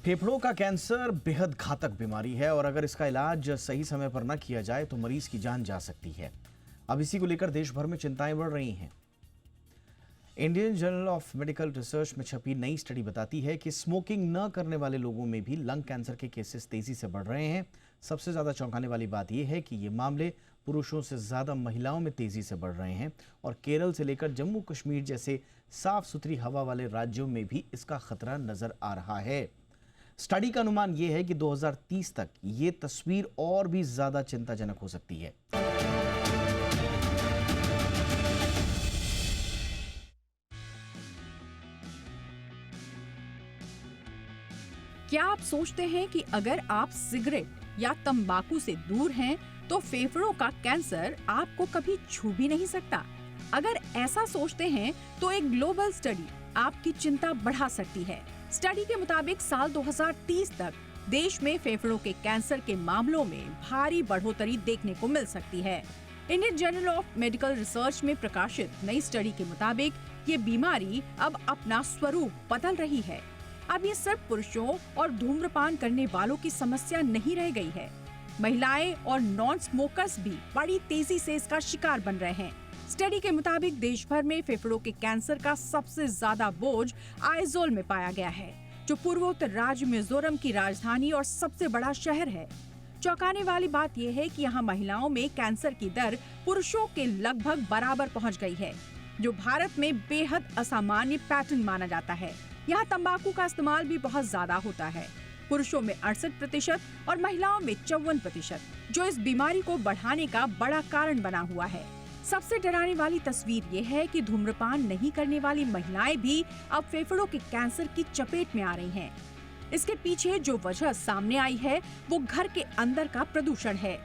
फेफड़ों का कैंसर बेहद घातक बीमारी है और अगर इसका इलाज सही समय पर न किया जाए तो मरीज की जान जा सकती है। अब इसी को लेकर देश भर में चिंताएं बढ़ रही हैं। Indian journal of medical research में छपी नई स्टडी बताती है कि स्मोकिंग न करने वाले लोगों में भी लंग कैंसर के केसेस तेजी से बढ़ रहे हैं। सबसे ज्यादा चौंकाने वाली बात यह है कि ये मामले पुरुषों से ज्यादा महिलाओं में तेजी से बढ़ रहे हैं और केरल से लेकर जम्मू कश्मीर जैसे साफ सुथरी हवा वाले राज्यों में भी इसका खतरा नजर आ रहा है। स्टडी का अनुमान यह है कि 2030 तक ये तस्वीर और भी ज्यादा चिंताजनक हो सकती है। क्या आप सोचते हैं कि अगर आप सिगरेट या तंबाकू से दूर हैं, तो फेफड़ों का कैंसर आपको कभी छू भी नहीं सकता? अगर ऐसा सोचते हैं, तो एक ग्लोबल स्टडी आपकी चिंता बढ़ा सकती है। स्टडी के मुताबिक साल 2030 तक देश में फेफड़ों के कैंसर के मामलों में भारी बढ़ोतरी देखने को मिल सकती है। Indian journal of medical research में प्रकाशित नई स्टडी के मुताबिक ये बीमारी अब अपना स्वरूप बदल रही है। अब ये सिर्फ पुरुषों और धूम्रपान करने वालों की समस्या नहीं रह गई है। महिलाएं और नॉन स्मोकर्स भी बड़ी तेजी से इसका शिकार बन रहे हैं। स्टडी के मुताबिक देश भर में फेफड़ों के कैंसर का सबसे ज्यादा बोझ आइजोल में पाया गया है, जो पूर्वोत्तर राज्य मिजोरम की राजधानी और सबसे बड़ा शहर है। चौंकाने वाली बात यह है कि यहाँ महिलाओं में कैंसर की दर पुरुषों के लगभग बराबर पहुँच गई है, जो भारत में बेहद असामान्य पैटर्न माना जाता है। यहाँ तंबाकू का इस्तेमाल भी बहुत ज्यादा होता है, पुरुषों में 68% और महिलाओं में 54%, जो इस बीमारी को बढ़ाने का बड़ा कारण बना हुआ है। सबसे डराने वाली तस्वीर ये है कि धूम्रपान नहीं करने वाली महिलाएं भी अब फेफड़ों के कैंसर की चपेट में आ रही हैं। इसके पीछे जो वजह सामने आई है वो घर के अंदर का प्रदूषण है।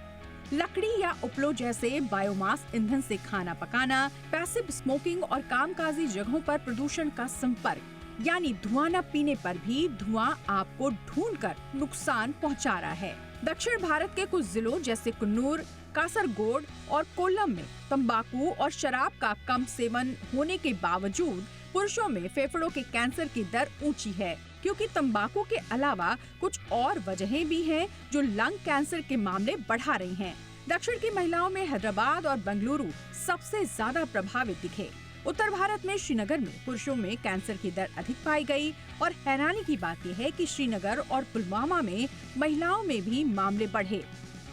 लकड़ी या उपलों जैसे बायोमास ईंधन से खाना पकाना, पैसिव स्मोकिंग और कामकाजी जगहों पर प्रदूषण का संपर्क, यानी धुआं न पीने पर भी धुआं आपको ढूंढकर नुकसान पहुंचा रहा है। दक्षिण भारत के कुछ जिलों जैसे कुन्नूर, कासरगोड और कोल्लम में तंबाकू और शराब का कम सेवन होने के बावजूद पुरुषों में फेफड़ों के कैंसर की दर ऊंची है, क्योंकि तंबाकू के अलावा कुछ और वजहें भी हैं जो लंग कैंसर के मामले बढ़ा रही हैं। दक्षिण की महिलाओं में हैदराबाद और बेंगलुरु सबसे ज्यादा प्रभावित दिखे। उत्तर भारत में श्रीनगर में पुरुषों में कैंसर की दर अधिक पाई गई और हैरानी की बात यह है कि श्रीनगर और पुलवामा में महिलाओं में भी मामले बढ़े,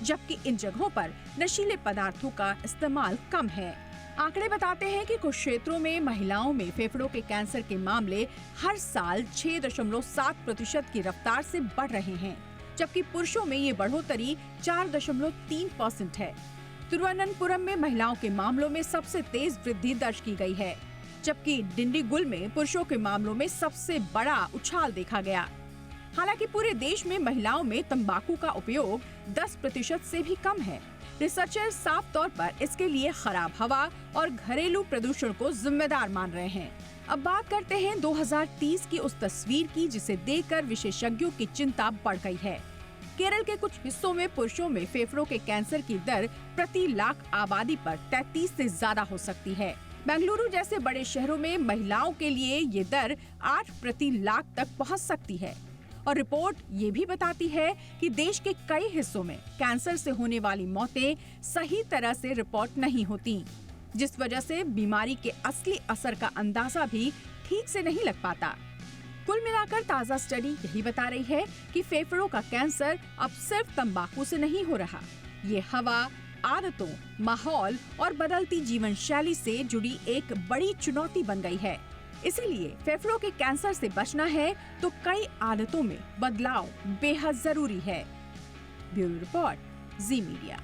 जबकि इन जगहों पर नशीले पदार्थों का इस्तेमाल कम है। आंकड़े बताते हैं कि कुछ क्षेत्रों में महिलाओं में फेफड़ों के कैंसर के मामले हर साल 6.7% की रफ्तार से बढ़ रहे हैं, जबकि पुरुषों में ये बढ़ोतरी 4.3% है। तिरुवनंतपुरम में महिलाओं के मामलों में सबसे तेज वृद्धि दर्ज की गई है, जबकि डिंडीगुल में पुरुषों के मामलों में सबसे बड़ा उछाल देखा गया। हालांकि पूरे देश में महिलाओं में तंबाकू का उपयोग 10% से भी कम है। रिसर्चर साफ तौर पर इसके लिए खराब हवा और घरेलू प्रदूषण को जिम्मेदार मान रहे हैं। अब बात करते हैं 2030 की उस तस्वीर की, जिसे देखकर विशेषज्ञों की चिंता बढ़ गई है। केरल के कुछ हिस्सों में पुरुषों में फेफड़ों के कैंसर की दर प्रति लाख आबादी पर 33 से ज्यादा हो सकती है। बेंगलुरु जैसे बड़े शहरों में महिलाओं के लिए ये दर 8 प्रति लाख तक पहुंच सकती है। और रिपोर्ट ये भी बताती है कि देश के कई हिस्सों में कैंसर से होने वाली मौतें सही तरह से रिपोर्ट नहीं होती, जिस वजह से बीमारी के असली असर का अंदाजा भी ठीक से नहीं लग पाता। कुल मिलाकर ताज़ा स्टडी यही बता रही है कि फेफड़ों का कैंसर अब सिर्फ तंबाकू से नहीं हो रहा। ये हवा, आदतों, माहौल और बदलती जीवन शैली से जुड़ी एक बड़ी चुनौती बन गई है। इसीलिए फेफड़ों के कैंसर से बचना है तो कई आदतों में बदलाव बेहद जरूरी है। ब्यूरो रिपोर्ट, जी मीडिया।